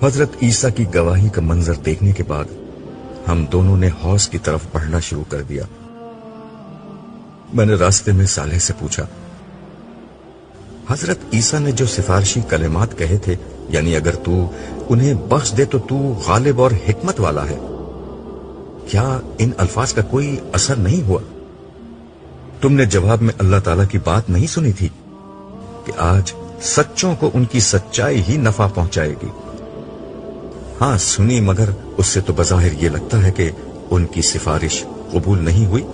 حضرت عیسیٰ کی گواہی کا منظر دیکھنے کے بعد ہم دونوں نے حوض کی طرف بڑھنا شروع کر دیا۔ میں نے راستے میں صالح سے پوچھا، حضرت عیسیٰ نے جو سفارشی کلمات کہے تھے، یعنی اگر تو انہیں بخش دے تو غالب اور حکمت والا ہے، کیا ان الفاظ کا کوئی اثر نہیں ہوا؟ تم نے جواب میں اللہ تعالیٰ کی بات نہیں سنی تھی کہ آج سچوں کو ان کی سچائی ہی نفع پہنچائے گی؟ ہاں سنی، مگر اس سے تو بظاہر یہ لگتا ہے کہ ان کی سفارش قبول نہیں ہوئی۔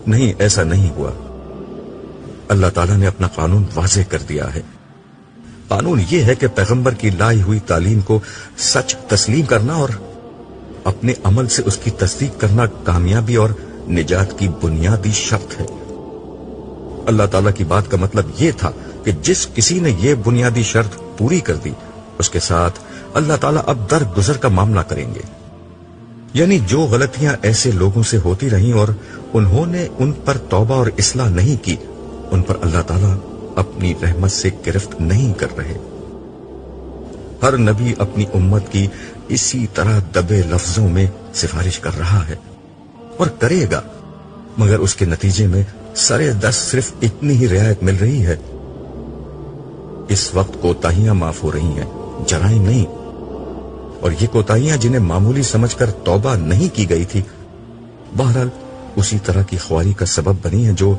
نہیں، ایسا نہیں ہوا۔ اللہ تعالیٰ نے اپنا قانون واضح کر دیا ہے۔ قانون یہ ہے کہ پیغمبر کی لائی ہوئی تعلیم کو سچ تسلیم کرنا اور اپنے عمل سے اس کی تصدیق کرنا کامیابی اور نجات کی بنیادی شرط ہے۔ اللہ تعالیٰ کی بات کا مطلب یہ تھا کہ جس کسی نے یہ بنیادی شرط پوری کر دی، اس کے ساتھ اللہ تعالیٰ اب درگزر کا معاملہ کریں گے۔ یعنی جو غلطیاں ایسے لوگوں سے ہوتی رہیں اور انہوں نے ان پر توبہ اور اصلاح نہیں کی، ان پر اللہ تعالیٰ اپنی رحمت سے گرفت نہیں کر رہے۔ ہر نبی اپنی امت کی اسی طرح دبے لفظوں میں سفارش کر رہا ہے اور کرے گا، مگر اس کے نتیجے میں سرے دست صرف اتنی ہی رعایت مل رہی ہے۔ اس وقت کوتاہیاں معاف ہو رہی ہیں، جرائم نہیں، اور یہ کوتاہیاں جنہیں معمولی سمجھ کر توبہ نہیں کی گئی تھی، بہرحال اسی طرح کی خواری کا سبب بنی ہیں جو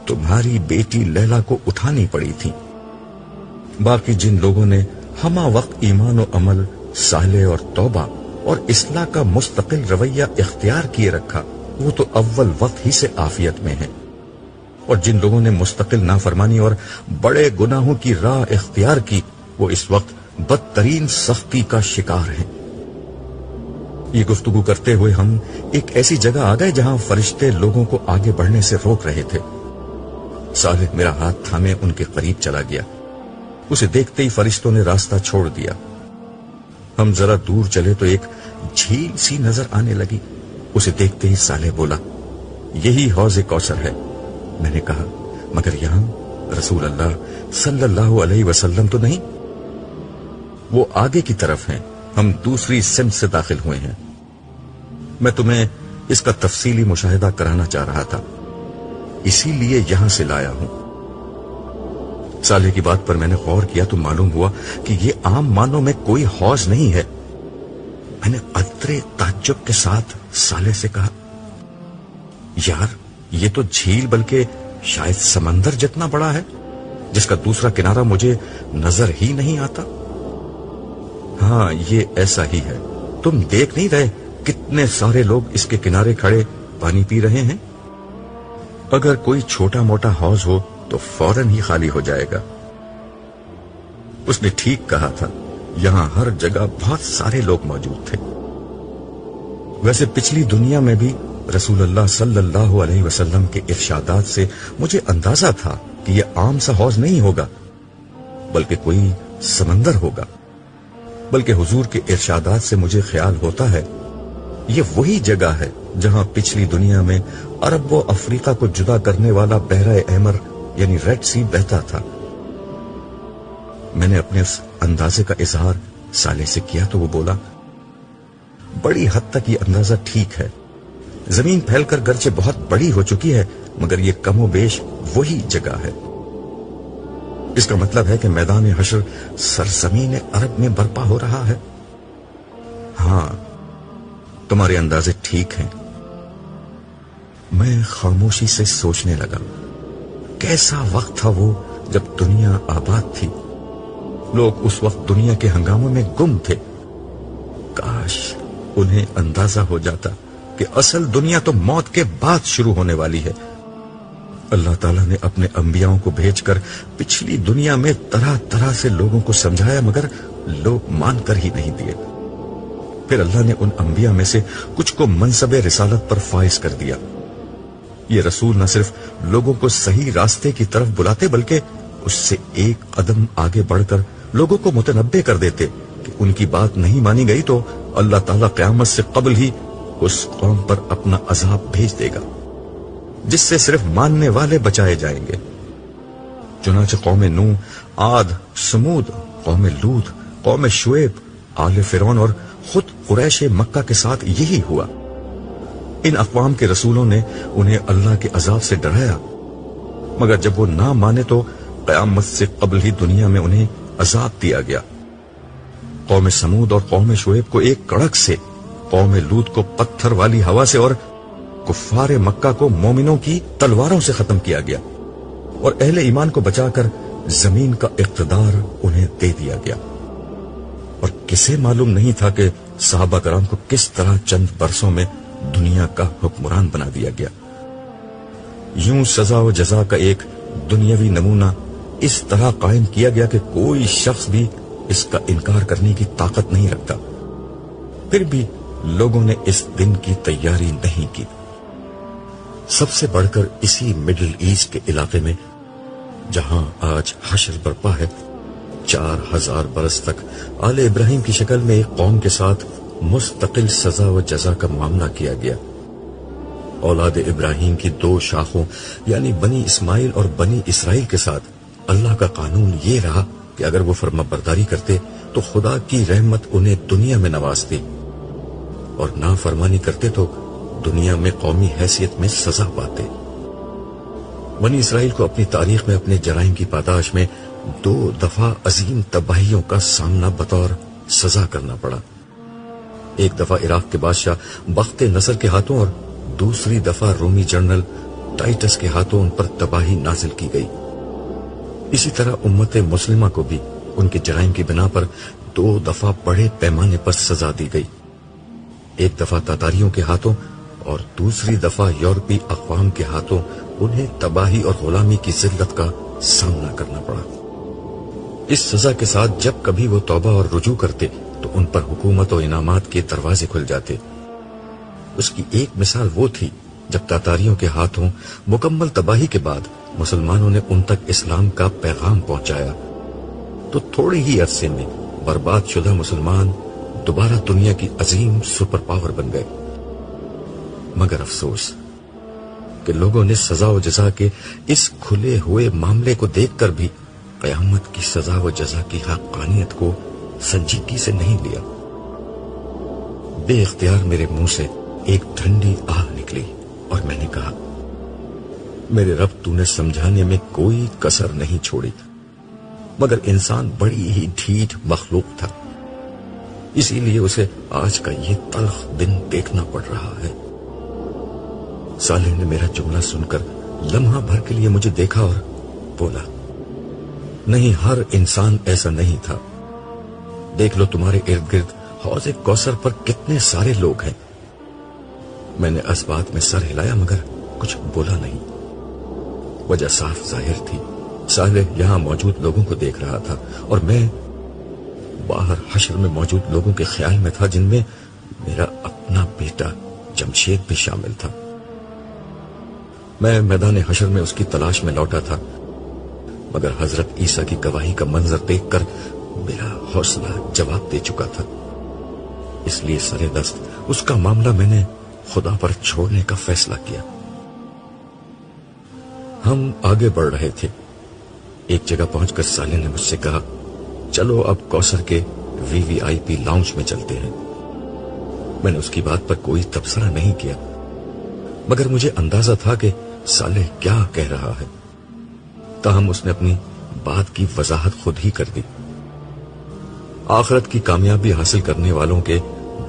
تمہاری بیٹی لیلا کو اٹھانی پڑی تھی۔ باقی جن لوگوں نے ہمہ وقت ایمان و عمل، صالح اور توبہ اور اصلاح کا مستقل رویہ اختیار کیے رکھا، وہ تو اول وقت ہی سے عافیت میں ہیں، اور جن لوگوں نے مستقل نافرمانی اور بڑے گناہوں کی راہ اختیار کی، وہ اس وقت بدترین سختی کا شکار ہیں۔ یہ گفتگو کرتے ہوئے ہم ایک ایسی جگہ آ گئے جہاں فرشتے لوگوں کو آگے بڑھنے سے روک رہے تھے۔ صالح میرا ہاتھ تھامے ان کے قریب چلا گیا۔ اسے دیکھتے ہی فرشتوں نے راستہ چھوڑ دیا۔ ہم ذرا دور چلے تو ایک جھیل سی نظر آنے لگی۔ اسے دیکھتے ہی صالح بولا، یہی حوض کوثر ہے۔ میں نے کہا، مگر یہاں رسول اللہ صلی اللہ علیہ وسلم تو نہیں؟ وہ آگے کی طرف ہیں، ہم دوسری سمت سے داخل ہوئے ہیں۔ میں تمہیں اس کا تفصیلی مشاہدہ کرانا چاہ رہا تھا، اسی لیے یہاں سے لایا ہوں۔ صالح کی بات پر میں نے غور کیا تو معلوم ہوا کہ یہ عام معنوں میں کوئی حوض نہیں ہے۔ میں نے قدرے تعجب کے ساتھ صالح سے کہا، یار یہ تو جھیل بلکہ شاید سمندر جتنا بڑا ہے، جس کا دوسرا کنارہ مجھے نظر ہی نہیں آتا۔ ہاں یہ ایسا ہی ہے، تم دیکھ نہیں رہے کتنے سارے لوگ اس کے کنارے کھڑے پانی پی رہے ہیں؟ اگر کوئی چھوٹا موٹا حوض ہو تو فوراً ہی خالی ہو جائے گا۔ اس نے ٹھیک کہا تھا، یہاں ہر جگہ بہت سارے لوگ موجود تھے۔ ویسے پچھلی دنیا میں بھی رسول اللہ صلی اللہ علیہ وسلم کے ارشادات سے مجھے اندازہ تھا کہ یہ عام سا حوض نہیں ہوگا، بلکہ کوئی سمندر ہوگا۔ بلکہ حضور کے ارشادات سے مجھے خیال ہوتا ہے یہ وہی جگہ ہے جہاں پچھلی دنیا میں عرب و افریقہ کو جدا کرنے والا بحر احمر یعنی ریڈ سی بہتا تھا۔ میں نے اپنے اس اندازے کا اظہار صالح سے کیا تو وہ بولا، بڑی حد تک یہ اندازہ ٹھیک ہے۔ زمین پھیل کر گرچہ بہت بڑی ہو چکی ہے، مگر یہ کم و بیش وہی جگہ ہے۔ اس کا مطلب ہے کہ میدان حشر سرزمین عرب میں برپا ہو رہا ہے۔ ہاں تمہارے اندازے ٹھیک ہیں۔ میں خاموشی سے سوچنے لگا، کیسا وقت تھا وہ جب دنیا آباد تھی۔ لوگ اس وقت دنیا کے ہنگاموں میں گم تھے۔ کاش انہیں اندازہ ہو جاتا کہ اصل دنیا تو موت کے بعد شروع ہونے والی ہے۔ اللہ تعالیٰ نے اپنے انبیاؤں کو بھیج کر پچھلی دنیا میں طرح طرح سے لوگوں کو سمجھایا، مگر لوگ مان کر ہی نہیں دیے۔ پھر اللہ نے ان انبیاء میں سے کچھ کو منصب رسالت پر فائز کر دیا۔ یہ رسول نہ صرف لوگوں کو صحیح راستے کی طرف بلاتے، بلکہ اس سے ایک قدم آگے بڑھ کر لوگوں کو متنبہ کر دیتے کہ ان کی بات نہیں مانی گئی تو اللہ تعالیٰ قیامت سے قبل ہی اس قوم پر اپنا عذاب بھیج دے گا، جس سے صرف ماننے والے بچائے جائیں گے۔ چنانچہ قوم نوح، عاد، سمود، قوم لوط، قوم شعیب، آل فرعون اور خود قریش مکہ کے ساتھ یہی ہوا۔ ان اقوام کے رسولوں نے انہیں اللہ کے عذاب سے ڈرایا، مگر جب وہ نہ مانے تو قیامت سے قبل ہی دنیا میں انہیں عذاب دیا گیا۔ قوم سمود اور قوم شعیب کو ایک کڑک سے، قوم لوط کو پتھر والی ہوا سے، اور کفار مکہ کو مومنوں کی تلواروں سے ختم کیا گیا، اور اہل ایمان کو بچا کر زمین کا اقتدار انہیں دے دیا گیا۔ اور کسے معلوم نہیں تھا کہ صحابہ کرام کو کس طرح چند برسوں میں دنیا کا حکمران بنا دیا گیا۔ یوں سزا و جزا کا ایک دنیاوی نمونہ اس طرح قائم کیا گیا کہ کوئی شخص بھی اس کا انکار کرنے کی طاقت نہیں رکھتا۔ پھر بھی لوگوں نے اس دن کی تیاری نہیں کی۔ سب سے بڑھ کر اسی مڈل ایسٹ کے علاقے میں جہاں آج حشر برپا ہے، 4000 برس تک آل ابراہیم کی شکل میں ایک قوم کے ساتھ مستقل سزا و جزا کا معاملہ کیا گیا۔ اولاد ابراہیم کی 2 شاخوں یعنی بنی اسماعیل اور بنی اسرائیل کے ساتھ اللہ کا قانون یہ رہا کہ اگر وہ فرما برداری کرتے تو خدا کی رحمت انہیں دنیا میں نوازتی، اور نافرمانی کرتے تو دنیا میں قومی حیثیت میں سزا پاتے۔ بنی اسرائیل کو اپنی تاریخ میں اپنے جرائم کی پاداش میں 2 دفعہ عظیم تباہیوں کا سامنا بطور سزا کرنا پڑا۔ ایک دفعہ عراق کے بادشاہ بخت نصر کے ہاتھوں اور دوسری دفعہ رومی جنرل ٹائٹس کے ہاتھوں ان پر تباہی نازل کی گئی۔ اسی طرح امت مسلمہ کو بھی ان کے جرائم کی بنا پر 2 دفعہ بڑے پیمانے پر سزا دی گئی۔ ایک دفعہ تاتاریوں کے ہاتھوں اور دوسری دفعہ یورپی اقوام کے ہاتھوں انہیں تباہی اور غلامی کی ذلت کا سامنا کرنا پڑا۔ اس سزا کے ساتھ جب کبھی وہ توبہ اور رجوع کرتے تو ان پر حکومت و انعامات کے دروازے کھل جاتے۔ اس کی ایک مثال وہ تھی جب تاتاریوں کے ہاتھوں مکمل تباہی کے بعد مسلمانوں نے ان تک اسلام کا پیغام پہنچایا تو تھوڑے ہی عرصے میں برباد شدہ مسلمان دوبارہ دنیا کی عظیم سپر پاور بن گئے۔ مگر افسوس کہ لوگوں نے سزا و جزا کے اس کھلے ہوئے معاملے کو دیکھ کر بھی قیامت کی سزا و جزا کی حقانیت کو سنجیدگی سے نہیں لیا۔ بے اختیار میرے منہ سے ایک ٹھنڈی آہ نکلی اور میں نے کہا، میرے رب تو نے سمجھانے میں کوئی کسر نہیں چھوڑی، مگر انسان بڑی ہی ڈھیٹ مخلوق تھا، اسی لیے اسے آج کا یہ تلخ دن دیکھنا پڑ رہا ہے۔ صالح نے میرا جملہ سن کر لمحہ بھر کے لیے مجھے دیکھا اور بولا، نہیں، ہر انسان ایسا نہیں تھا۔ دیکھ لو تمہارے ارد گرد حوض کوثر پر کتنے سارے لوگ ہیں۔ میں نے اس بات میں سر ہلایا مگر کچھ بولا نہیں۔ وجہ صاف ظاہر تھی، صالح یہاں موجود لوگوں کو دیکھ رہا تھا اور میں باہر حشر میں موجود لوگوں کے خیال میں تھا، جن میں میرا اپنا بیٹا جمشید بھی شامل تھا۔ میں میدان حشر میں اس کی تلاش میں لوٹا تھا، مگر حضرت عیسیٰ کی گواہی کا منظر دیکھ کر میرا حوصلہ جواب دے چکا تھا، اس لیے سرے دست اس کا معاملہ میں نے خدا پر چھوڑنے کا فیصلہ کیا۔ ہم آگے بڑھ رہے تھے، ایک جگہ پہنچ کر صالح نے مجھ سے کہا، چلو اب کوثر کے VIP لاؤنج میں چلتے ہیں۔ میں نے اس کی بات پر کوئی تبصرہ نہیں کیا، مگر مجھے اندازہ تھا کہ صالح کیا کہہ رہا ہے، تاہم اس نے اپنی بات کی وضاحت خود ہی کر دی۔ آخرت کی کامیابی حاصل کرنے والوں کے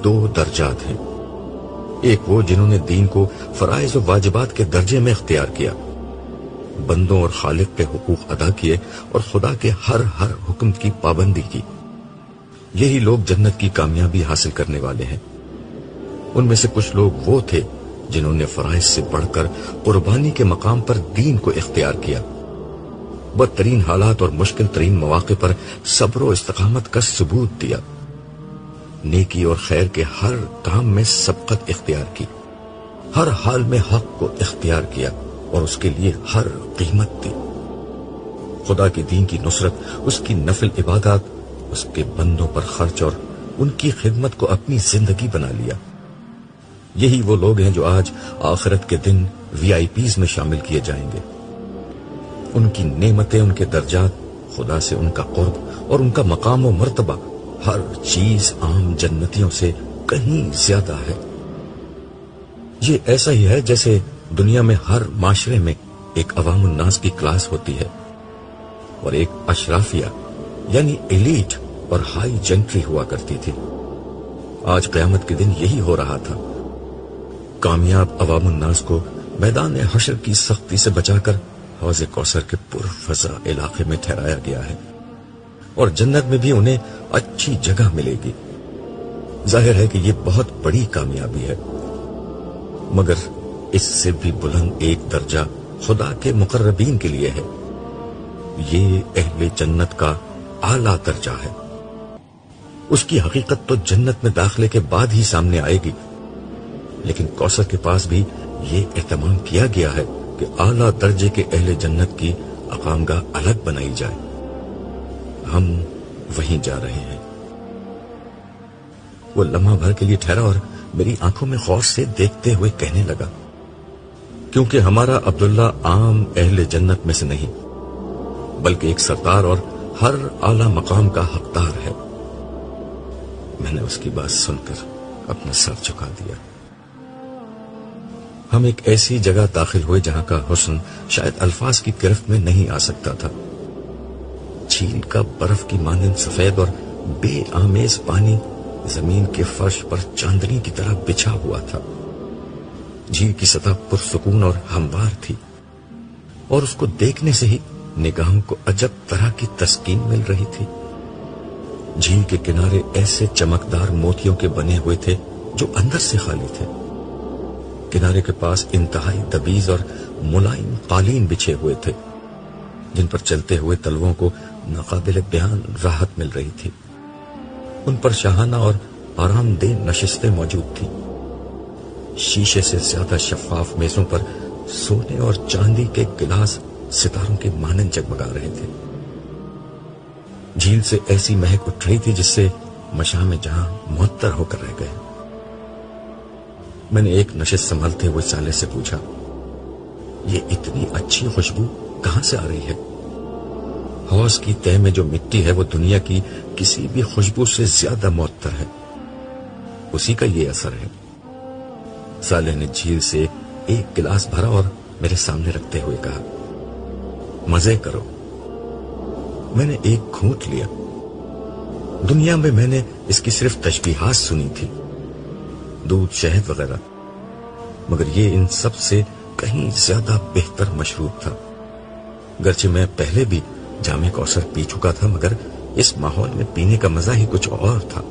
2 درجات ہیں، ایک وہ جنہوں نے دین کو فرائض و واجبات کے درجے میں اختیار کیا، بندوں اور خالق کے حقوق ادا کیے اور خدا کے ہر حکم کی پابندی کی۔ یہی لوگ جنت کی کامیابی حاصل کرنے والے ہیں۔ ان میں سے کچھ لوگ وہ تھے جنہوں نے فرائض سے بڑھ کر قربانی کے مقام پر دین کو اختیار کیا، بدترین حالات اور مشکل ترین مواقع پر صبر و استقامت کا ثبوت دیا، نیکی اور خیر کے ہر کام میں سبقت اختیار کی، ہر حال میں حق کو اختیار کیا اور اس کے لیے ہر قیمت دی، خدا کے دین کی نصرت، اس کی نفل عبادات، اس کے بندوں پر خرچ اور ان کی خدمت کو اپنی زندگی بنا لیا۔ یہی وہ لوگ ہیں جو آج آخرت کے دن VIPs میں شامل کیے جائیں گے۔ ان کی نعمتیں، ان کے درجات، خدا سے ان کا قرب اور ان کا مقام و مرتبہ ہر چیز عام جنتیوں سے کہیں زیادہ ہے۔ یہ ایسا ہی ہے جیسے دنیا میں ہر معاشرے میں ایک عوام الناس کی کلاس ہوتی ہے اور ایک اشرافیہ یعنی ایلیٹ اور ہائی جنٹری ہوا کرتی تھی۔ آج قیامت کے دن یہی ہو رہا تھا۔ کامیاب عوام الناس کو میدان حشر کی سختی سے بچا کر حوض کوثر کے پرفضا علاقے میں ٹھہرایا گیا ہے، اور جنت میں بھی انہیں اچھی جگہ ملے گی۔ ظاہر ہے کہ یہ بہت بڑی کامیابی ہے، مگر اس سے بھی بلند ایک درجہ خدا کے مقربین کے لیے ہے۔ یہ اہل جنت کا اعلیٰ درجہ ہے۔ اس کی حقیقت تو جنت میں داخلے کے بعد ہی سامنے آئے گی، لیکن کوثر کے پاس بھی یہ اہتمام کیا گیا ہے کہ اعلیٰ درجے کے اہل جنت کی اقامگاہ الگ بنائی جائے۔ ہم وہیں جا رہے ہیں۔ وہ لمحہ بھر کے لیے ٹھہرا اور میری آنکھوں میں غور سے دیکھتے ہوئے کہنے لگا، کیونکہ ہمارا عبداللہ عام اہل جنت میں سے نہیں، بلکہ ایک سردار اور ہر اعلیٰ مقام کا حقدار ہے۔ میں نے اس کی بات سن کر اپنا سر جھکا دیا۔ ہم ایک ایسی جگہ داخل ہوئے جہاں کا حسن شاید الفاظ کی گرفت میں نہیں آ سکتا تھا۔ جھیل کا برف کی مانند سفید اور بے آمیز پانی زمین کے فرش پر چاندنی کی طرح بچھا ہوا تھا۔ جھیل کی سطح پرسکون اور ہموار تھی، اور اس کو دیکھنے سے ہی نگاہوں کو عجب طرح کی تسکین مل رہی تھی۔ جھیل کے کنارے ایسے چمکدار موتیوں کے بنے ہوئے تھے جو اندر سے خالی تھے۔ کنارے کے پاس انتہائی دبیز اور ملائم قالین بچھے ہوئے تھے، جن پر چلتے ہوئے تلووں کو ناقابل بیان راحت مل رہی تھی۔ ان پر شاہانہ اور آرام دہ نشستیں موجود تھیں۔ شیشے سے زیادہ شفاف میزوں پر سونے اور چاندی کے گلاس ستاروں کے مانند جگمگا رہے تھے۔ جھیل سے ایسی مہک اٹھ رہی تھی جس سے مشام جہاں معطر ہو کر رہ گئے۔ میں نے ایک نشست سنبھالتے ہوئے سالے سے پوچھا، یہ اتنی اچھی خوشبو کہاں سے آ رہی ہے؟ حوض کی تہ میں جو مٹی ہے وہ دنیا کی کسی بھی خوشبو سے زیادہ معطر ہے، اسی کا یہ اثر ہے۔ سالے نے جھیل سے ایک گلاس بھرا اور میرے سامنے رکھتے ہوئے کہا، مزے کرو۔ میں نے ایک گھونٹ لیا۔ دنیا میں نے اس کی صرف تشبیہات سنی تھی، دودھ، شہد وغیرہ، مگر یہ ان سب سے کہیں زیادہ بہتر مشروب تھا۔ گرچہ میں پہلے بھی جام کوثر پی چکا تھا، مگر اس ماحول میں پینے کا مزہ ہی کچھ اور تھا۔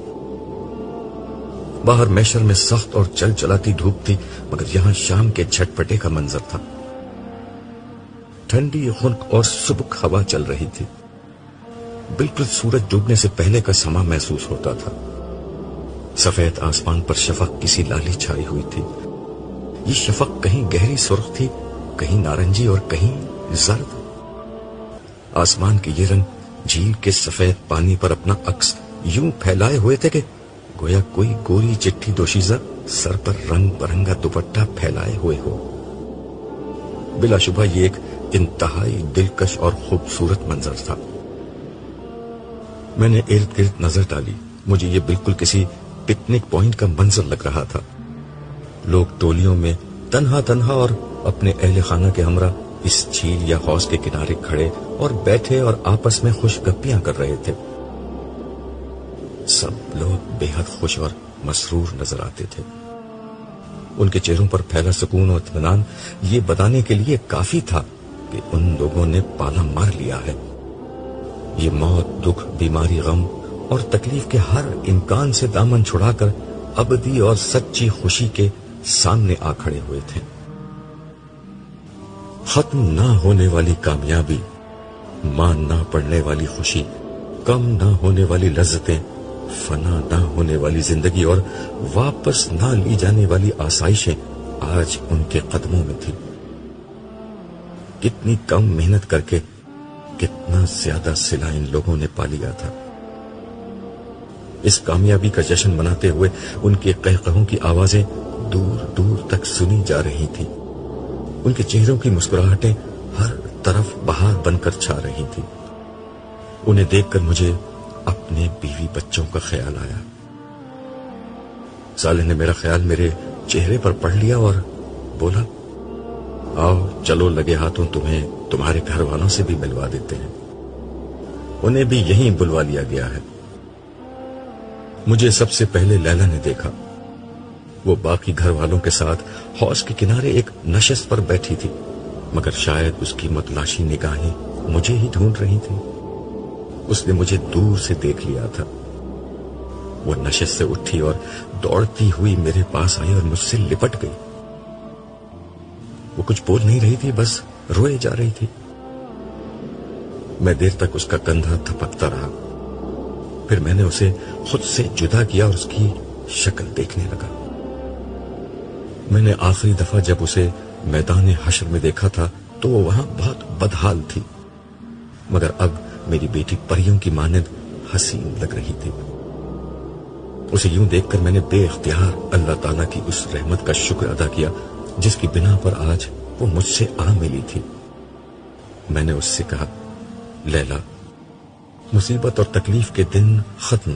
باہر میشر میں سخت اور چل چلاتی دھوپ تھی، مگر یہاں شام کے جھٹپٹے کا منظر تھا۔ ٹھنڈی خنک اور سبک ہوا چل رہی تھی، بالکل سورج ڈوبنے سے پہلے کا سما محسوس ہوتا تھا۔ سفید آسمان پر شفق کسی لالی چھائی ہوئی تھی۔ یہ شفق کہیں گہری سرخ تھی، کہیں نارنجی اور کہیں زرد۔ آسمان کے یہ رنگ جھیل کے سفید پانی پر اپنا عکس یوں پھیلائے ہوئے تھے کہ گویا کوئی گوری چٹھی دوشیزہ سر پر رنگ برنگا دوپٹہ پھیلائے ہوئے ہو۔ بلا شبہ یہ ایک انتہائی دلکش اور خوبصورت منظر تھا۔ میں نے ارد گرد نظر ڈالی۔ مجھے یہ بالکل کسی پکنک پوائنٹ کا منظر لگ رہا تھا۔ لوگ ٹولیوں میں تنہا تنہا اور اپنے اہل خانہ کے ہمراہ اس جھیل یا حوض کے کنارے کھڑے اور بیٹھے اور آپس میں خوش گپیاں کر رہے تھے۔ سب لوگ بے حد خوش اور مسرور نظر آتے تھے۔ ان کے چہروں پر پھیلا سکون اور اطمینان یہ بتانے کے لیے کافی تھا کہ ان لوگوں نے پالا مار لیا ہے۔ یہ موت، دکھ، بیماری، غم اور تکلیف کے ہر امکان سے دامن چھڑا کر ابدی اور سچی خوشی کے سامنے آ کھڑے ہوئے تھے۔ ختم نہ ہونے والی کامیابی، مان نہ پڑنے والی خوشی، کم نہ ہونے والی لذتیں، فنا نہ ہونے والی زندگی اور واپس نہ لی جانے والی آسائشیں آج ان کے قدموں میں تھی۔ کتنی کم محنت کر کے کتنا زیادہ صلہ ان لوگوں نے پا لیا تھا۔ اس کامیابی کا جشن مناتے ہوئے ان کے قہقہوں کی آوازیں دور دور تک سنی جا رہی تھیں۔ ان کے چہروں کی مسکراہٹیں ہر طرف بہار بن کر چھا رہی تھیں۔ انہیں دیکھ کر مجھے اپنے بیوی بچوں کا خیال آیا۔ صالح نے میرا خیال میرے چہرے پر پڑھ لیا اور بولا، آؤ چلو لگے ہاتھوں تمہیں تمہارے گھر والوں سے بھی ملوا دیتے ہیں، انہیں بھی یہیں بلوا لیا گیا ہے۔ مجھے سب سے پہلے لیلا نے دیکھا، وہ باقی گھر والوں کے ساتھ حوض کے کنارے ایک نشست پر بیٹھی تھی، مگر شاید اس کی متلاشی نگاہیں مجھے ہی ڈھونڈ رہی تھی۔ اس نے مجھے دور سے دیکھ لیا تھا۔ وہ نشست سے اٹھی اور دوڑتی ہوئی میرے پاس آئی اور مجھ سے لپٹ گئی۔ وہ کچھ بول نہیں رہی تھی، بس روئے جا رہی تھی۔ میں دیر تک اس کا کندھا تھپکتا رہا، پھر میں نے اسے خود سے جدا کیا اور اس کی شکل دیکھنے لگا۔ میں نے آخری دفعہ جب اسے میدان حشر میں دیکھا تھا تو وہ وہاں بہت بدحال تھی، مگر اب میری بیٹی پریوں کی مانند حسین لگ رہی تھی۔ اسے یوں دیکھ کر میں نے بے اختیار اللہ تعالیٰ کی اس رحمت کا شکر ادا کیا جس کی بنا پر آج وہ مجھ سے آ ملی تھی۔ میں نے اس سے کہا، لیلا، مصیبت اور تکلیف کے دن ختم،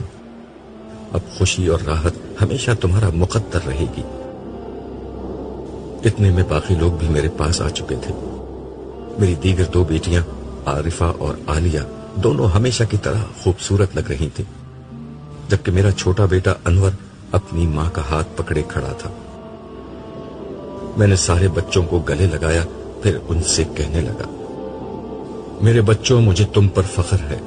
اب خوشی اور راحت ہمیشہ تمہارا مقدر رہے گی۔ اتنے میں باقی لوگ بھی میرے پاس آ چکے تھے۔ میری دیگر دو بیٹیاں عارفہ اور عالیہ دونوں ہمیشہ کی طرح خوبصورت لگ رہی تھیں، جبکہ میرا چھوٹا بیٹا انور اپنی ماں کا ہاتھ پکڑے کھڑا تھا۔ میں نے سارے بچوں کو گلے لگایا، پھر ان سے کہنے لگا، میرے بچوں، مجھے تم پر فخر ہے۔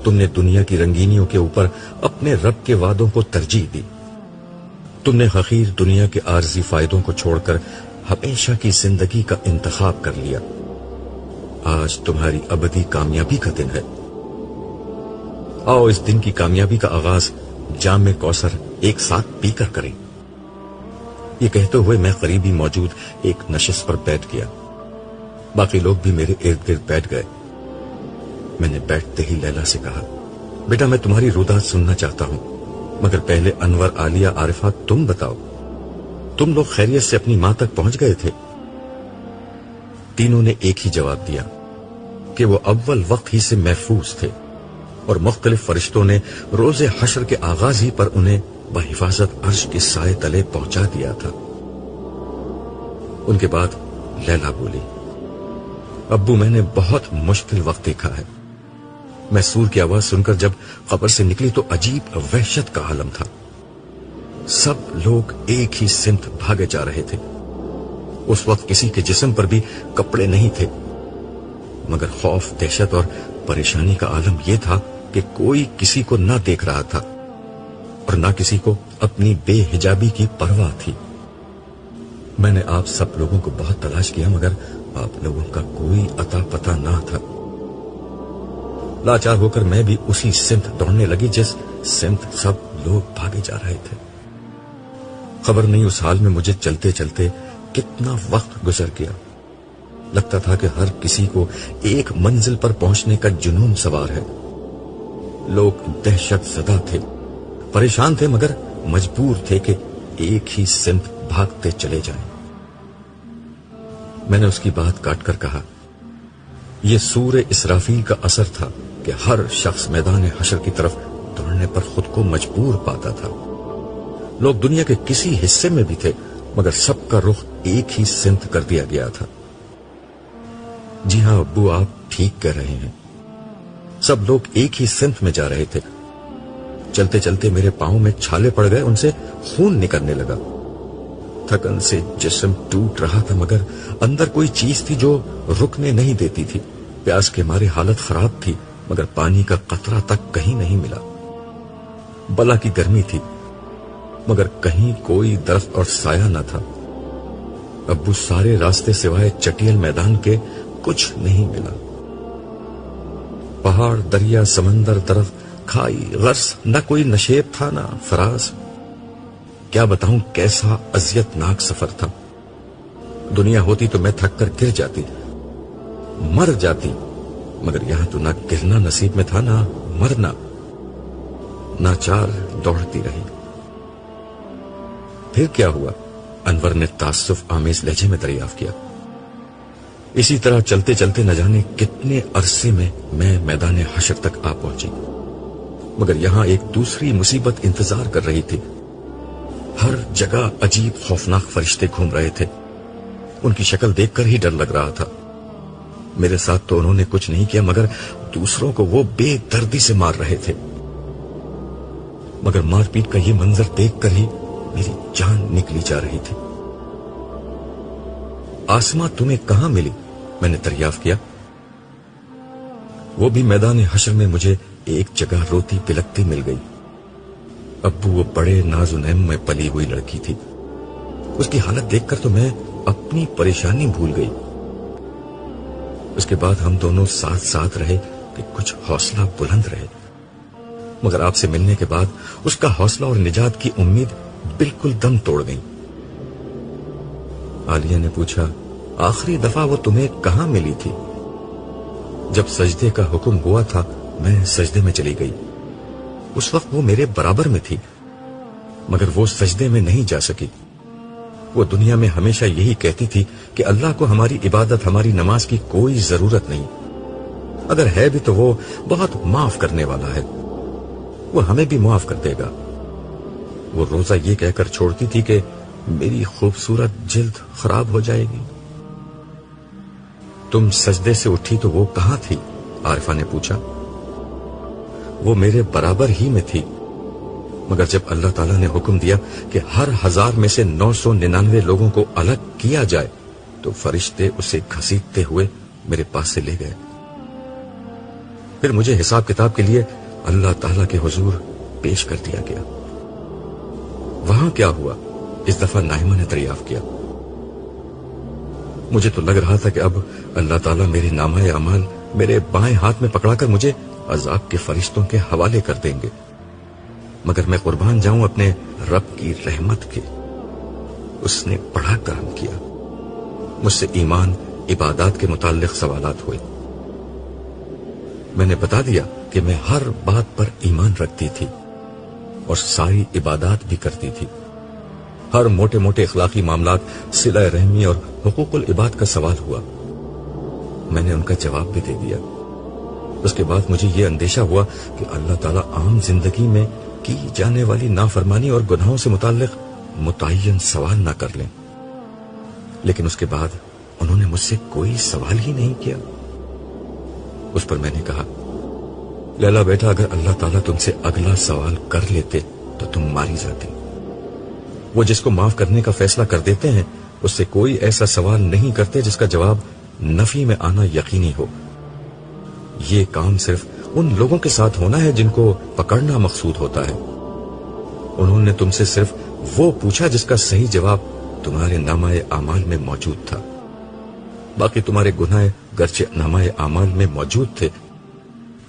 تم نے دنیا کی رنگینیوں کے اوپر اپنے رب کے وعدوں کو ترجیح دی۔ تم نے حقیر دنیا کے عارضی فائدوں کو چھوڑ کر ہمیشہ کی زندگی کا انتخاب کر لیا۔ آج تمہاری ابدی کامیابی کا دن ہے۔ آؤ اس دن کی کامیابی کا آغاز جام کوثر ایک ساتھ پی کر کریں۔ یہ کہتے ہوئے میں قریبی موجود ایک نشست پر بیٹھ گیا۔ باقی لوگ بھی میرے ارد گرد بیٹھ گئے۔ میں نے بیٹھتے ہی لیلا سے کہا، بیٹا میں تمہاری روداد سننا چاہتا ہوں، مگر پہلے انور، عالیہ، عارفہ، تم بتاؤ، تم لوگ خیریت سے اپنی ماں تک پہنچ گئے تھے؟ تینوں نے ایک ہی جواب دیا کہ وہ اول وقت ہی سے محفوظ تھے اور مختلف فرشتوں نے روز حشر کے آغاز ہی پر انہیں بحفاظت عرش کے سائے تلے پہنچا دیا تھا۔ ان کے بعد لیلا بولی، ابو میں نے بہت مشکل وقت دیکھا ہے۔ میں سور کی آواز سن کر جب قبر سے نکلی تو عجیب وحشت کا عالم تھا۔ سب لوگ ایک ہی سمت بھاگے جا رہے تھے۔ اس وقت کسی کے جسم پر بھی کپڑے نہیں تھے، مگر خوف، دہشت اور پریشانی کا عالم یہ تھا کہ کوئی کسی کو نہ دیکھ رہا تھا اور نہ کسی کو اپنی بے حجابی کی پرواہ تھی۔ میں نے آپ سب لوگوں کو بہت تلاش کیا، مگر آپ لوگوں کا کوئی اتا پتہ نہ تھا۔ لاچار ہو کر میں بھی اسی سمت دوڑنے لگی جس سمت سب لوگ بھاگے جا رہے تھے۔ خبر نہیں اس حال میں مجھے چلتے چلتے کتنا وقت گزر گیا۔ لگتا تھا کہ ہر کسی کو ایک منزل پر پہنچنے کا جنون سوار ہے۔ لوگ دہشت زدہ تھے، پریشان تھے، مگر مجبور تھے کہ ایک ہی سمت بھاگتے چلے جائیں۔ میں نے اس کی بات کاٹ کر کہا، یہ سور اسرافیل کا اثر تھا کہ ہر شخص میدان حشر کی طرف دوڑنے پر خود کو مجبور پاتا تھا۔ لوگ دنیا کے کسی حصے میں بھی تھے، مگر سب کا رخ ایک ہی سمت کر دیا گیا تھا۔ جی ہاں ابو، آپ ٹھیک کہہ رہے ہیں، سب لوگ ایک ہی سمت میں جا رہے تھے۔ چلتے چلتے میرے پاؤں میں چھالے پڑ گئے، ان سے خون نکلنے لگا۔ تھکن سے جسم ٹوٹ رہا تھا، مگر اندر کوئی چیز تھی جو رکنے نہیں دیتی تھی۔ پیاس کے مارے حالت خراب تھی، مگر پانی کا قطرہ تک کہیں نہیں ملا۔ بلا کی گرمی تھی، مگر کہیں کوئی درخت اور سایہ نہ تھا۔ ابو سارے راستے سوائے چٹیل میدان کے کچھ نہیں ملا۔ پہاڑ، دریا، سمندر، درخت، کھائی، غرس، نہ کوئی نشیب تھا نہ فراز۔ کیا بتاؤں کیسا اذیت ناک سفر تھا۔ دنیا ہوتی تو میں تھک کر گر جاتی، مر جاتی، مگر یہاں تو نہ گرنا نصیب میں تھا نہ مرنا۔ ناچار دوڑتی رہی۔ پھر کیا ہوا؟ انور نے تعصف آمیز لہجے میں دریافت کیا۔ اسی طرح چلتے چلتے نہ جانے کتنے عرصے میں میدان حشر تک آ پہنچی۔ مگر یہاں ایک دوسری مصیبت انتظار کر رہی تھی. ہر جگہ عجیب خوفناک فرشتے گھوم رہے تھے. ان کی شکل دیکھ کر ہی ڈر لگ رہا تھا. میرے ساتھ تو انہوں نے کچھ نہیں کیا، مگر دوسروں کو وہ بے دردی سے مار رہے تھے. مگر مار پیٹ کا یہ منظر دیکھ کر ہی میری جان نکلی جا رہی تھی. آسماں تمہیں کہاں ملی؟ میں نے دریافت کیا. وہ بھی میدان حشر میں مجھے ایک جگہ روتی پلکتی مل گئی. ابو وہ بڑے ناز و نعم میں پلی ہوئی لڑکی تھی. اس کی حالت دیکھ کر تو میں اپنی پریشانی بھول گئی. اس کے بعد ہم دونوں ساتھ ساتھ رہے کہ کچھ حوصلہ بلند رہے، مگر آپ سے ملنے کے بعد اس کا حوصلہ اور نجات کی امید بالکل دم توڑ گئی. عالیہ نے پوچھا، آخری دفعہ وہ تمہیں کہاں ملی تھی؟ جب سجدے کا حکم ہوا تھا میں سجدے میں چلی گئی. اس وقت وہ میرے برابر میں تھی، مگر وہ سجدے میں نہیں جا سکی. وہ دنیا میں ہمیشہ یہی کہتی تھی کہ اللہ کو ہماری عبادت، ہماری نماز کی کوئی ضرورت نہیں. اگر ہے بھی تو وہ بہت معاف کرنے والا ہے، وہ ہمیں بھی معاف کر دے گا. وہ روزہ یہ کہہ کر چھوڑتی تھی کہ میری خوبصورت جلد خراب ہو جائے گی. تم سجدے سے اٹھی تو وہ کہاں تھی؟ عارفہ نے پوچھا. وہ میرے برابر ہی میں تھی، مگر جب اللہ تعالیٰ نے حکم دیا کہ ہر 1000 میں سے 999 لوگوں کو الگ کیا جائے تو فرشتے اسے گھسیٹتے ہوئے میرے پاس سے لے گئے. پھر مجھے حساب کتاب کے لیے اللہ تعالیٰ کے حضور پیش کر دیا گیا. وہاں کیا ہوا؟ اس دفعہ نائمہ نے دریافت کیا. مجھے تو لگ رہا تھا کہ اب اللہ تعالیٰ میرے نامہ اعمال میرے بائیں ہاتھ میں پکڑا کر مجھے عذاب کے فرشتوں کے حوالے کر دیں گے، مگر میں قربان جاؤں اپنے رب کی رحمت کے. اس نے بڑا کرم کیا. مجھ سے ایمان، عبادات کے متعلق سوالات ہوئے. میں نے بتا دیا کہ میں ہر بات پر ایمان رکھتی تھی اور ساری عبادات بھی کرتی تھی. ہر موٹے موٹے اخلاقی معاملات، صلہ رحمی اور حقوق العباد کا سوال ہوا. میں نے ان کا جواب بھی دے دیا. اس کے بعد مجھے یہ اندیشہ ہوا کہ اللہ تعالیٰ عام زندگی میں کی جانے والی نافرمانی اور گناہوں سے متعلق متعین سوال نہ کر لیں. لیکن اس کے بعد انہوں نے مجھ سے کوئی سوال ہی نہیں کیا. اس پر میں نے کہا، لیلا بیٹا، اگر اللہ تعالیٰ تم سے اگلا سوال کر لیتے تو تم ماری جاتی. وہ جس کو معاف کرنے کا فیصلہ کر دیتے ہیں اس سے کوئی ایسا سوال نہیں کرتے جس کا جواب نفی میں آنا یقینی ہو. یہ کام صرف ان لوگوں کے ساتھ ہونا ہے جن کو پکڑنا مقصود ہوتا ہے. انہوں نے تم سے صرف وہ پوچھا جس کا صحیح جواب تمہارے نامہ اعمال میں موجود تھا. باقی تمہارے گناہ گرچہ نامہ اعمال میں موجود تھے،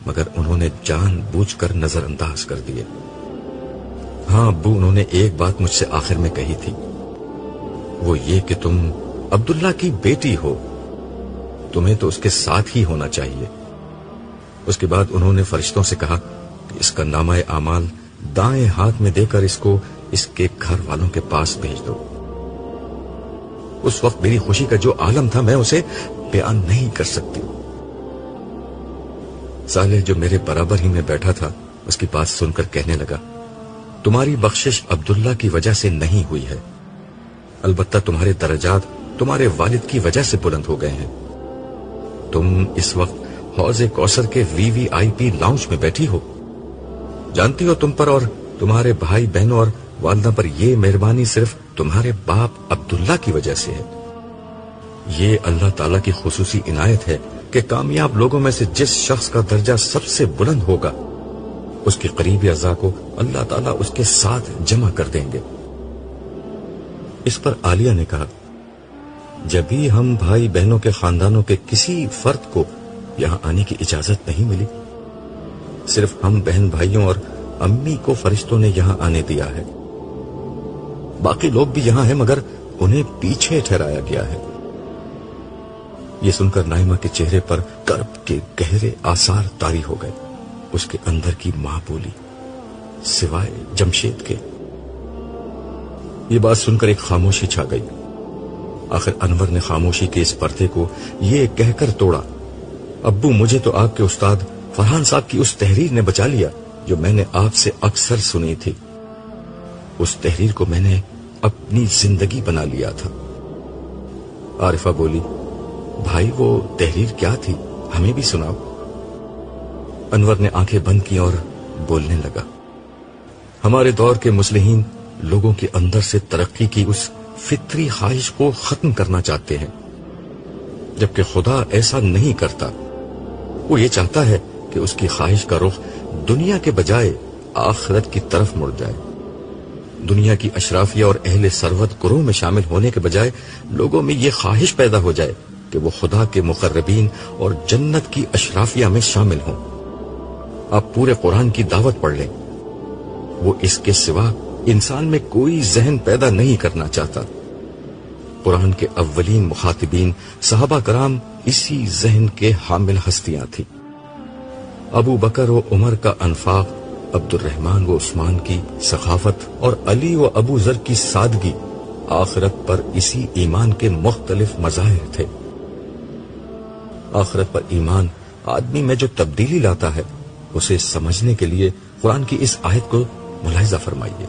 مگر انہوں نے جان بوجھ کر نظر انداز کر دیے. ہاں ابو، انہوں نے ایک بات مجھ سے آخر میں کہی تھی، وہ یہ کہ تم عبداللہ کی بیٹی ہو، تمہیں تو اس کے ساتھ ہی ہونا چاہیے. اس کے بعد انہوں نے فرشتوں سے کہا کہ اس کا نامہ اعمال دائیں ہاتھ میں دے کر اس کو اس کے گھر والوں کے پاس بھیج دو. اس وقت میری خوشی کا جو عالم تھا میں اسے بیان نہیں کر سکتی. صالح جو میرے برابر ہی میں بیٹھا تھا اس کی بات سن کر کہنے لگا، تمہاری بخشش عبداللہ کی وجہ سے نہیں ہوئی ہے، البتہ تمہارے درجات تمہارے والد کی وجہ سے بلند ہو گئے ہیں. تم اس وقت حوض کوثر کے VIP لاؤنج میں بیٹھی ہو. جانتی ہو تم پر اور تمہارے بھائی بہنوں اور والدہ پر یہ مہربانی صرف تمہارے باپ عبداللہ کی وجہ سے ہے. یہ اللہ تعالیٰ کی خصوصی عنایت ہے کہ کامیاب لوگوں میں سے جس شخص کا درجہ سب سے بلند ہوگا اس کے قریبی اعضاء کو اللہ تعالیٰ اس کے ساتھ جمع کر دیں گے. اس پر عالیہ نے کہا، جب بھی ہم بھائی بہنوں کے خاندانوں کے کسی فرد کو یہاں آنے کی اجازت نہیں ملی، صرف ہم بہن بھائیوں اور امی کو فرشتوں نے یہاں آنے دیا ہے. باقی لوگ بھی یہاں ہیں مگر انہیں پیچھے ٹھہرایا گیا ہے. یہ سن کر نائمہ کے چہرے پر کرب کے گہرے آثار طاری ہو گئے. اس کے اندر کی ماں بولی سوائے جمشید کے. یہ بات سن کر ایک خاموشی چھا گئی. آخر انور نے خاموشی کے اس پردے کو یہ کہہ کر توڑا، ابو مجھے تو آپ کے استاد فرحان صاحب کی اس تحریر نے بچا لیا جو میں نے آپ سے اکثر سنی تھی، اس تحریر کو میں نے اپنی زندگی بنا لیا تھا۔ عارفہ بولی، بھائی وہ تحریر کیا تھی، ہمیں بھی سناؤ۔ انور نے آنکھیں بند کی اور بولنے لگا، ہمارے دور کے مصلحین لوگوں کے اندر سے ترقی کی اس فطری خواہش کو ختم کرنا چاہتے ہیں، جبکہ خدا ایسا نہیں کرتا۔ وہ یہ چاہتا ہے کہ اس کی خواہش کا رخ دنیا کے بجائے آخرت کی طرف مڑ جائے۔ دنیا کی اشرافیہ اور اہل ثروت گروہ میں شامل ہونے کے بجائے لوگوں میں یہ خواہش پیدا ہو جائے کہ وہ خدا کے مقربین اور جنت کی اشرافیہ میں شامل ہوں۔ آپ پورے قرآن کی دعوت پڑھ لیں، وہ اس کے سوا انسان میں کوئی ذہن پیدا نہیں کرنا چاہتا۔ قرآن کے اولین مخاطبین صحابہ کرام اسی ذہن کے حامل ہستیاں تھیں۔ ابو بکر و عمر کا انفاق، عبد الرحمن و عثمان کی سخاوت اور علی و ابو ذر کی سادگی آخرت پر اسی ایمان کے مختلف مظاہر تھے۔ آخرت پر ایمان آدمی میں جو تبدیلی لاتا ہے، اسے سمجھنے کے لیے قرآن کی اس آیت کو ملاحظہ فرمائیے۔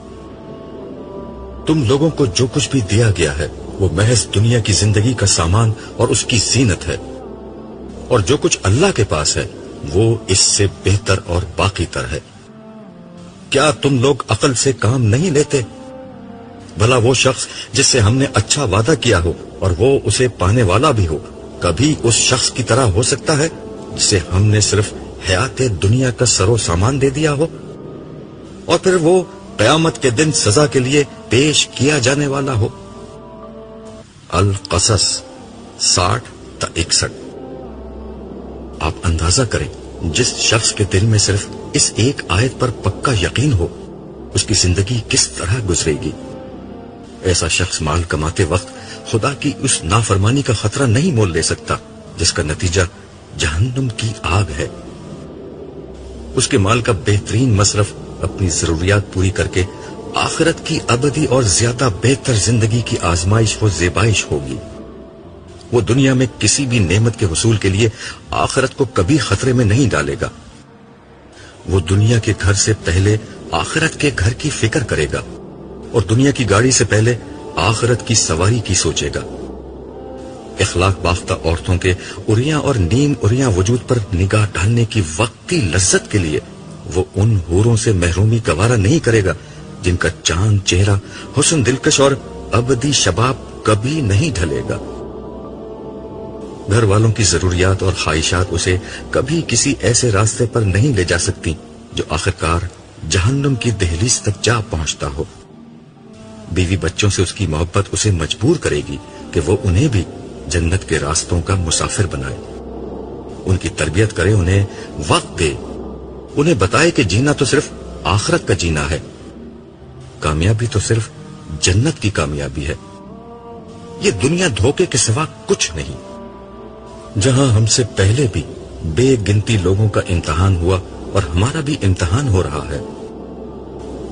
تم لوگوں کو جو کچھ بھی دیا گیا ہے وہ محض دنیا کی زندگی کا سامان اور اس کی زینت ہے، اور جو کچھ اللہ کے پاس ہے وہ اس سے بہتر اور باقی تر ہے۔ کیا تم لوگ عقل سے کام نہیں لیتے؟ بھلا وہ شخص جس سے ہم نے اچھا وعدہ کیا ہو اور وہ اسے پانے والا بھی ہو، کبھی اس شخص کی طرح ہو سکتا ہے جسے ہم نے صرف حیات دنیا کا سر و سامان دے دیا ہو، اور پھر وہ قیامت کے دن سزا کے لیے پیش کیا جانے والا ہو؟ القصص 60 تا 61۔ آپ اندازہ کریں، جس شخص کے دل میں صرف اس ایک آیت پر پکا یقین ہو، اس کی زندگی کس طرح گزرے گی۔ ایسا شخص مال کماتے وقت خدا کی اس نافرمانی کا خطرہ نہیں مول لے سکتا جس کا نتیجہ جہنم کی آگ ہے۔ اس کے مال کا بہترین مصرف اپنی ضروریات پوری کر کے آخرت کی ابدی اور زیادہ بہتر زندگی کی آزمائش و زیبائش ہوگی۔ وہ دنیا میں کسی بھی نعمت کے حصول کے لیے آخرت کو کبھی خطرے میں نہیں ڈالے گا۔ وہ دنیا کے گھر سے پہلے آخرت کے گھر کی فکر کرے گا، اور دنیا کی گاڑی سے پہلے آخرت کی سواری کی سوچے گا۔ اخلاق باختہ عورتوں کے اریاں اور نیم اریاں وجود پر نگاہ ڈالنے کی وقتی لذت کے لیے وہ ان حوروں سے محرومی گوارا نہیں کرے گا جن کا چاند چہرہ، حسن دلکش اور ابدی شباب کبھی نہیں ڈھلے گا۔ گھر والوں کی ضروریات اور خواہشات اسے کبھی کسی ایسے راستے پر نہیں لے جا سکتی جو آخرکار جہنم کی دہلیز تک جا پہنچتا ہو۔ بیوی بچوں سے اس کی محبت اسے مجبور کرے گی کہ وہ انہیں بھی جنت کے راستوں کا مسافر بنائے، ان کی تربیت کرے، انہیں وقت دے، انہیں بتائے کہ جینا تو صرف آخرت کا جینا ہے، کامیابی تو صرف جنت کی کامیابی ہے، یہ دنیا دھوکے کے سوا کچھ نہیں۔ جہاں ہم سے پہلے بھی بے گنتی لوگوں کا امتحان ہوا اور ہمارا بھی امتحان ہو رہا ہے،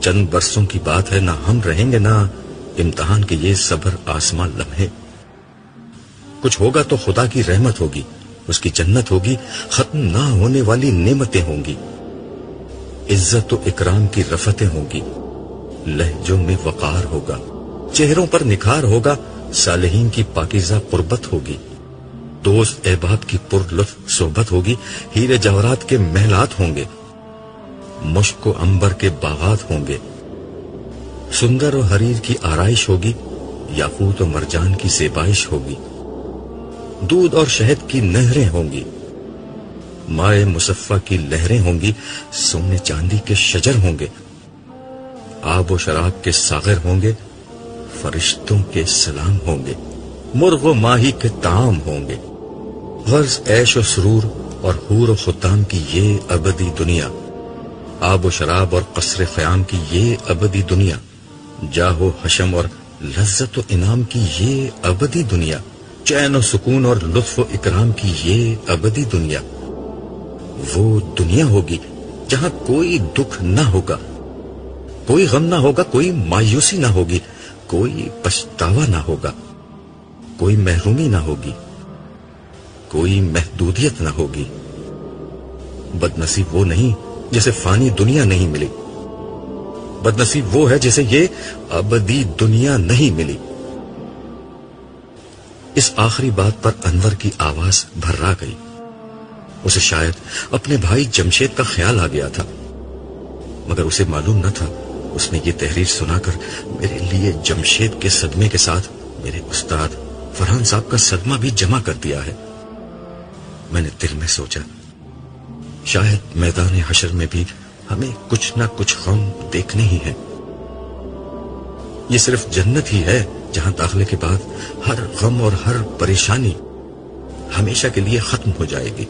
چند برسوں کی بات ہے، نہ ہم رہیں گے نہ امتحان کے یہ صبر آسمان لمحے۔ کچھ ہوگا تو خدا کی رحمت ہوگی، اس کی جنت ہوگی، ختم نہ ہونے والی نعمتیں ہوں گی، عزت و اکرام کی رفتیں ہوں گی، لہجوں میں وقار ہوگا، چہروں پر نکھار ہوگا، صالحین کی پاکیزہ قربت ہوگی، دوست احباب کی پر لطف صحبت ہوگی، ہیرے جواہرات کے محلات ہوں گے، مشک و عنبر کے باغات ہوں گے، سندر و حریر کی آرائش ہوگی، یاقوت و مرجان کی زیبائش ہوگی، دودھ اور شہد کی نہریں ہوں گی، مائے مصفہ کی لہریں ہوں گی، سونے چاندی کے شجر ہوں گے، آب و شراب کے ساغر ہوں گے، فرشتوں کے سلام ہوں گے، مرغ و ماہی کے طعام ہوں گے، غرض عیش و سرور اور حور و خدام کی یہ ابدی دنیا، آب و شراب اور قصر خیام کی یہ ابدی دنیا، جاہ و حشم اور لذت و انعام کی یہ ابدی دنیا، چین و سکون اور لطف و اکرام کی یہ ابدی دنیا، وہ دنیا ہوگی جہاں کوئی دکھ نہ ہوگا، کوئی غم نہ ہوگا، کوئی مایوسی نہ ہوگی، کوئی پچھتاوا نہ ہوگا، کوئی محرومی نہ ہوگی، کوئی محدودیت نہ ہوگی۔ بدنصیب وہ نہیں جسے فانی دنیا نہیں ملی، بدنصیب وہ ہے جسے یہ ابدی دنیا نہیں ملی۔ اس آخری بات پر انور کی آواز بھرا گئی۔ اسے شاید اپنے بھائی جمشید کا خیال آ گیا تھا، مگر اسے معلوم نہ تھا اس نے یہ تحریر سنا کر میرے لیے جمشید کے صدمے کے ساتھ میرے استاد فرحان صاحب کا صدمہ بھی جمع کر دیا ہے۔ میں نے دل میں سوچا شاید میدان حشر میں بھی ہمیں کچھ نہ کچھ غم دیکھنے ہی ہیں۔ یہ صرف جنت ہی ہے جہاں داخلے کے بعد ہر غم اور ہر پریشانی ہمیشہ کے لیے ختم ہو جائے گی۔